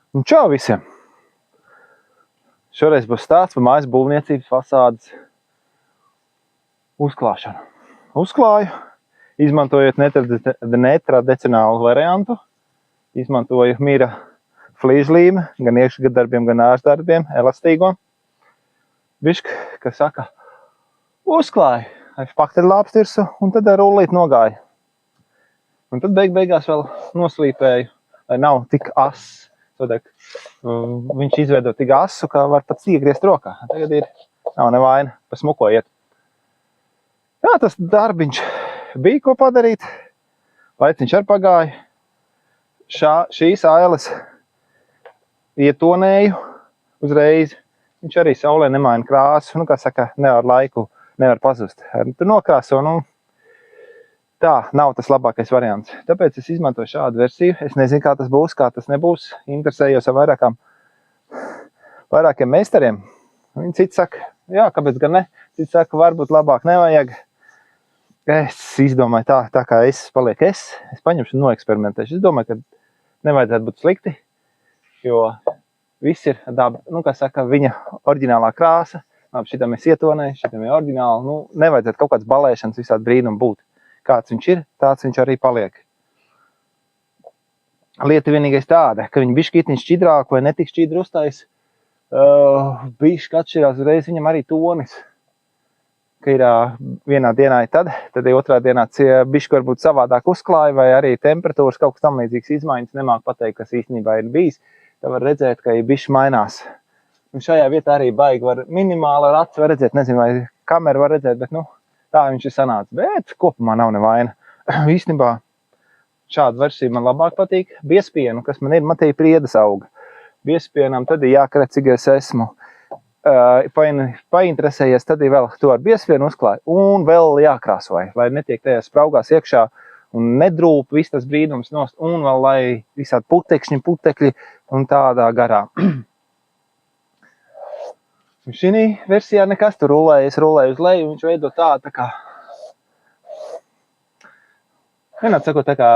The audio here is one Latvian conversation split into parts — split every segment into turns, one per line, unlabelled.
Un čau visiem! Šoreiz būs stāsts par mājas būvniecības fasādes uzklāšanu. Uzklāju, izmantojot netradicionālu variantu. Izmantoju mira flīžlīmi, gan iekšgadarbiem, gan āršdarbiem, elastīgo. Bišķi, kas saka, uzklāju, špakteļlāps tirsu un tad ar rullīt nogāju. Un tad beigās vēl noslīpēju, lai nav tik ass. Viņš izveido tik asu, ka var pat iegriezt rokā. Tagad nav nevaina, pa smuko iet. Jā, tas darbiņš bija ko padarīt. Laiciņš ar pagāja. Šīs ailes ietonēju uzreiz. Viņš arī saulē nemaina krāsu. Kā saka, nevar laiku, nevar pazust. Tu nokrāso, tā nav tas labākais variants. Tāpēc es izmantoju šādu versiju. Es nezinu, kā tas būs, kā tas nebūs. Interesējos ar vairākiem meistariem. Viņi citi saka, jā, kāpēc gan ne? Citi saka, varbūt labāk nevajag. Es izdomāju tā kā es palieku es paņemšu un noeksperimentēšu. Es domāju, ka nevajadzētu būt slikti, jo viss ir daba, kā saka, viņa oriģinālā krāsa. Šitam es ietonēju, šitam ir oriģināli. Nevajadzētu kaut kāds balēšanas visādi brīnumi būt. Kāds viņš ir, tāds viņš arī paliek. Lieta vienīgais tāda, ka viņi bišķītiņ šķidrāk vai netik šķidru uztais, bišķi atšķirās uzreiz viņam arī tonis. Ka ir vienā dienā ir tad otrā dienā bišķi varbūt savādāk uzklāja vai arī temperatūras kaut kas tam līdzīgs izmaiņas. Nemāk pateikt, kas īstenībā ir bijis. Tā var redzēt, ka ir bišķi mainās. Un šajā vietā arī baigi var minimāli ar aci var redzēt, nezinu vai kamera var redzēt, bet tā viņš ir sanācis, bet kopumā nav nevaina. Īstenībā šāda versija man labāk patīk. Biespienu, kas man tie priedes auga. Biespienam tad ir jākarēt, cik es esmu painteresējies, tad ir vēl to ar biespienu uzklāju un vēl jākrāsoja, lai netiek tajā spraugās iekšā un nedrūp viss tas brīnums nost un vēl lai visādi putekļi un tādā garā. Šī versijā nekas tur es rulēju uz leju, viņš veido tā kā, vienādi sakot, tā kā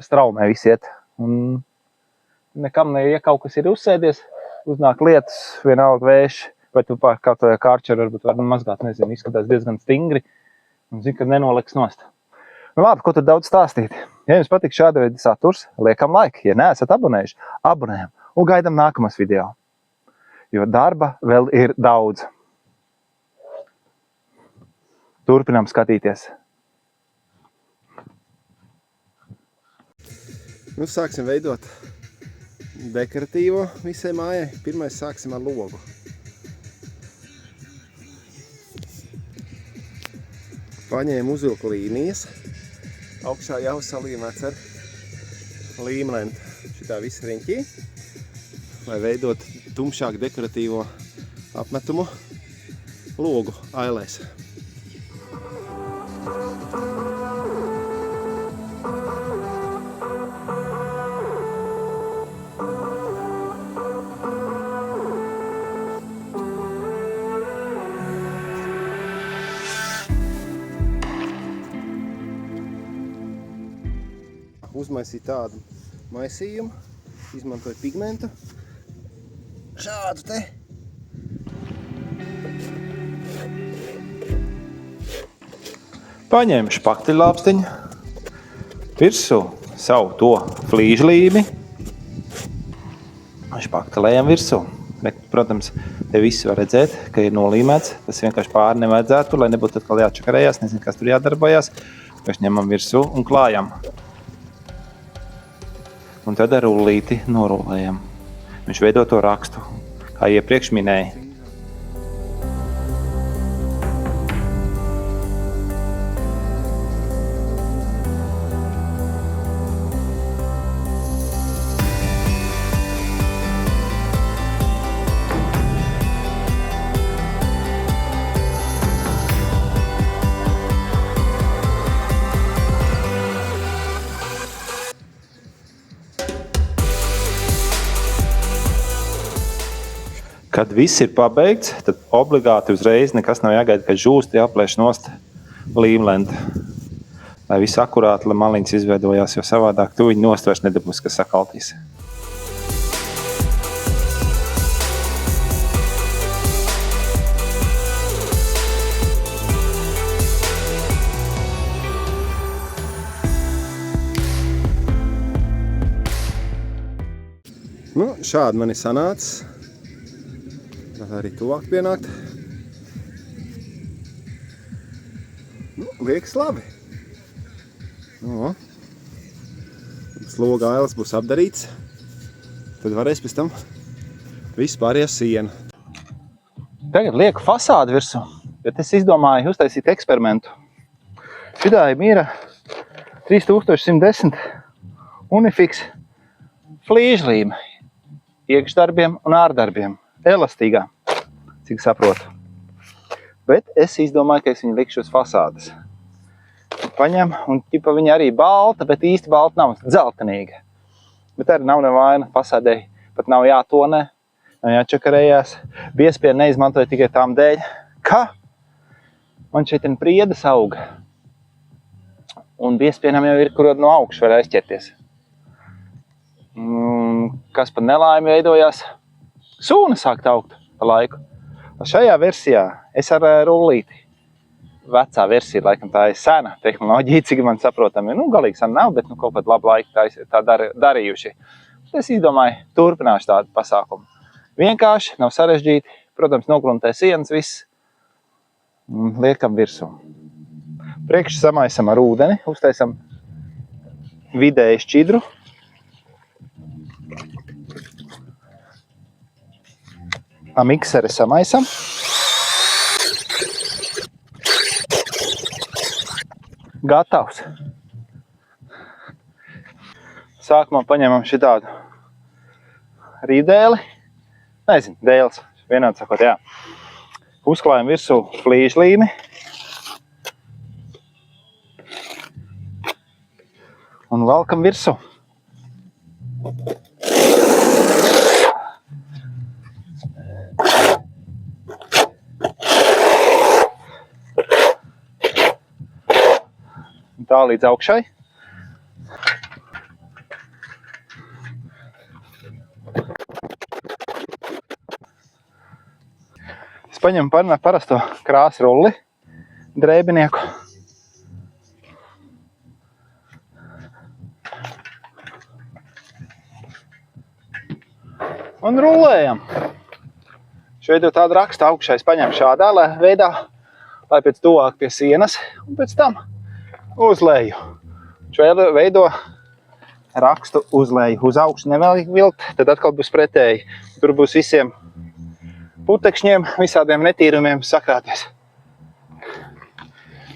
straumē visi iet. Un nekam ja kaut kas ir uzsēdies, uznāk lietas, vienalga vējš, vai tu kaut to kārčeru varbūt var mazgāt, nezinu, izskatās diezgan stingri, un zinu, ka nenoliks nost. Labi, ko tur daudz stāstīt. Ja jums patīk šāda veida saturs, liekam laiku. Ja neesat abonējuši, abonējam un gaidam nākamas video. Jo darba vēl ir daudz. Turpinām skatīties. Sāksim veidot dekoratīvo visai mājai. Pirmais sāksim ar logu. Paņēmu uzvilku līnijas. Augšā jau salīmēts ar līmlentu. Šitā visa riņķī. Lai veidot tumšāk dekoratīvo apmetumu logu ailēs. Uzmaisīju tādu maisījumu, izmantoju pigmentu. Šādu te. Paņēmu špakteļlāpstiņu, virsū savu to flīžlīmi, špaktelējam virsū. Bet, protams, te visi var redzēt, ka ir nolīmēts. Tas vienkārši pāri nevajadzētu, lai nebūtu atkal jāčakarējās, nezinu, kas tur jādarbojās. Mēs ņemam virsū un klājam. Un tad ar rullīti norulējam. Viņš veido to rakstu, kā iepriekš minēja. Kad viss ir pabeigts, tad obligāti uzreiz nekas nav jāgaida, ka žūsti jāplēš nost līmlenta. Lai viss akurāti, lai maliņas izveidojās, jo savādāk tu viņu nost vairs nedabūs, kas sakaltīs. Nu, šādi man ir sanācis. Tā arī tuvāk pienākt. Nu, liekas labi. Nu, sloga ailes būs apdarīts. Tad varēs pēc tam visu pārējās sienu. Tagad lieku fasādi virsū, bet es izdomāju uztaisīt eksperimentu. Šitā ir Mīra 3110 Unifix flīžlīme iekšdarbiem un ārdarbiem. Elastīgā, cik saprotu. Bet es izdomāju, ka es viņu likšu uz fasādes. Paņem, un ķipa viņa arī balta, bet īsti balta nav, dzeltenīga. Bet arī nav nevaina, fasādei pat nav jātonē, nav jāčakarējās. Biespienu neizmantoju tikai tām dēļ, ka man šeit priedes auga. Un biespienam jau ir, kur no augšu var aizķerties. Kas par nelaimi veidojās, sūna sākt augt pa laiku. Šajā versijā es ar rullīti, vecā versija, laikam tā ir sena tehnoloģija, cik man saprotami, galīgi sen nav, bet kaut kādu labu laiku tā darījuši. Es izdomāju, turpināšu tādu pasākumu. Vienkārši, nav sarežģīti, protams, nogruntē sienas, viss, liekam virsū. Priekš samaisam ar ūdeni, uztaisam vidēji šķidru. Mikseri samaisam. Gatavs. Sākumā paņemam šitādu rīdēli. Nezinu, dēles, vienādi sakot, jā. Uzklājam virsū flīžlīmi. Un valkam virsū. Tā līdz augšai. Es paņemu parasto krāsu rulli, drēbinieku. Un rullējam. Šveidot tādu rakstu augšai, es paņemu šādā veidā, lai pēc tuvāk pie sienas, un pēc tam uz leju. Veido rakstu uz leju. Uz augšu nevēl vilkt, tad atkal būs pretēji. Tur būs visiem putekšņiem, visādiem netīrumiem sakrāties.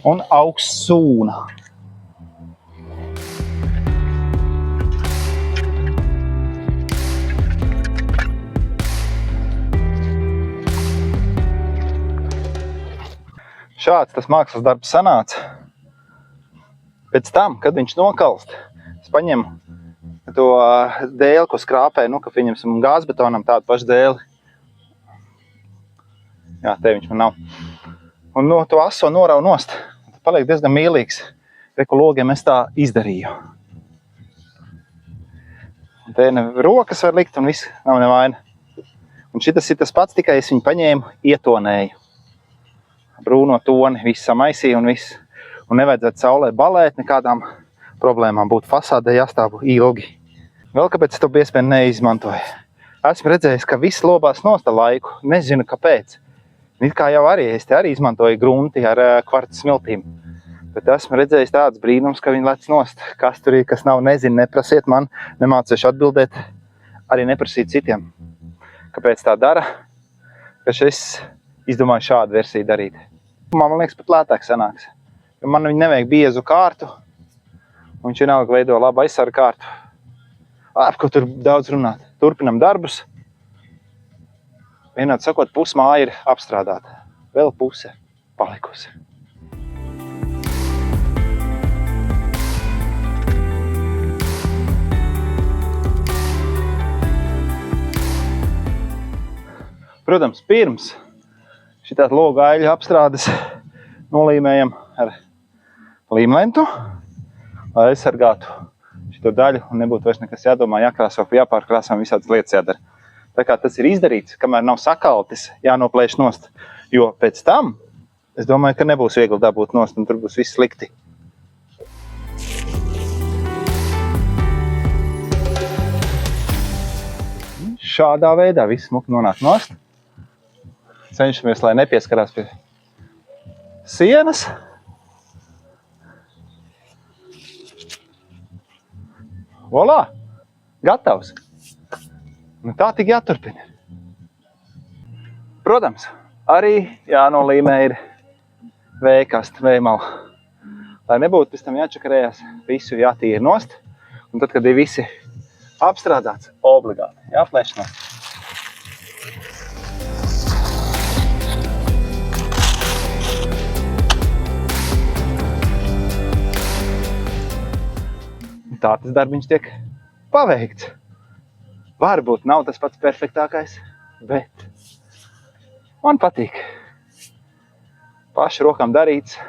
Un augsts sūna. Šāds tas mākslas darbs sanāca. Pēc tam, kad viņš nokalst, es paņemu to dēli, ko skrāpēju, ka pieņemsim gāzbetonam tādu pašu dēli. Jā, te viņš man nav. Un no to aso norau nost. Paliek diezgan mīlīgs. Reku logiem es tā izdarīju. Un te rokas var likt un viss nav nevaina. Un šitas ir tas pats, tikai es viņu paņēmu, ietonēju. Brūno toni, viss samaisīja un viss. Un nevajadzētu saulē balēt, nekādām problēmām būtu fasādē jāstāv ilgi. Vēl kāpēc es to biespienu neizmantoju. Esmu redzējis, ka viss lobās nost ar laiku, nezinu kāpēc. It kā jau es te arī izmantoju grunti ar kvarta smiltīm. Bet esmu redzējis tāds brīnums, ka viņi lec nost. Kas tur ir, kas nav, nezinu, neprasiet man, nemācīšu atbildēt, arī neprasīt citiem. Kāpēc tā dara? Ka es izdomāju šādu versiju darīt. Man liekas, pat lētāk sanāks. Man viņa nevajag biezu kārtu, un viņš vienalga veido labu aizsargu kārtu. Ko tur daudz runāt. Turpinam darbus. Vienādi sakot, puse māja ir apstrādāta. Vēl puse palikusi. Protams, pirms šitās logu aiļu apstrādes nolīmējam ar līmlentu, lai aizsargātu šito daļu un nebūtu vairs nekas jādomā, jākrāso, jāpārkrāso un visādas lietas jādara. Tā kā tas ir izdarīts, kamēr nav sakaltis, jānoplēš nost, jo pēc tam es domāju, ka nebūs viegli dabūt nost un tur būs viss slikti. šādā veidā viss smuki nonāk nost. Cenšamies, lai nepieskarās pie sienas. Volā! Gatavs! Nu tā tik jāturpina. Protams, arī jānolīmē ir vējkasta, vējmala. Lai nebūtu pēc tam jāčakarējās, visu jātīra nost. Un tad, kad ir visi apstrādāts, obligāti jāplēš nost. Tā tas darbiņš tiek paveikts. Varbūt nav tas pats perfektākais, bet man patīk. Paši rokām darīts,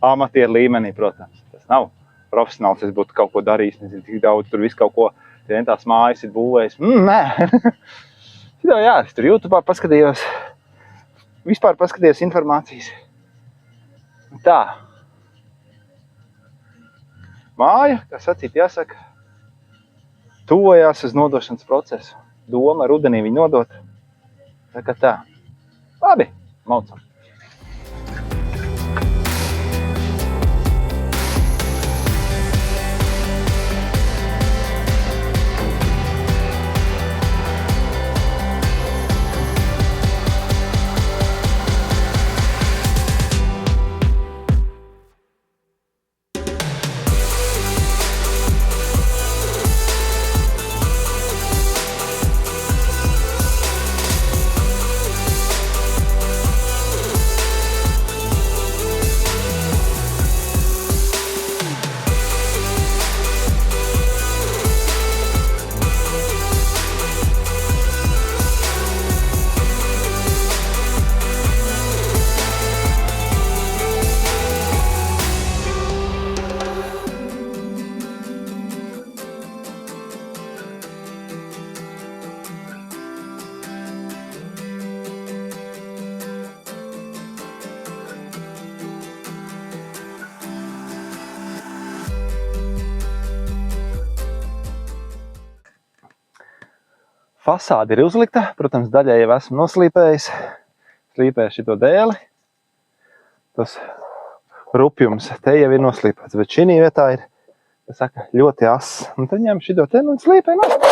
amatieru līmenī, protams. Tas nav profesionāls, es būtu kaut ko darījis, nezinu, tik daudz, tur visu kaut ko, tās mājas ir būvējis. Nē! Jā, es tur YouTube paskatījos, vispār paskatījos informācijas. Tā. Māja, kā sacīt, jāsaka, tuvojās uz nodošanas procesu. Doma rudenī viņu nodot. Tā kā tā. Labi, maucam. Fasāde ir uzlikta, protams, daļai jau esmu noslīpējis, slīpēju šito dēli. Tas rupjums te jau ir noslīpēts, bet šī vietā ir, saka, ļoti ass. Un tad ņem šito te un slīpēju nost.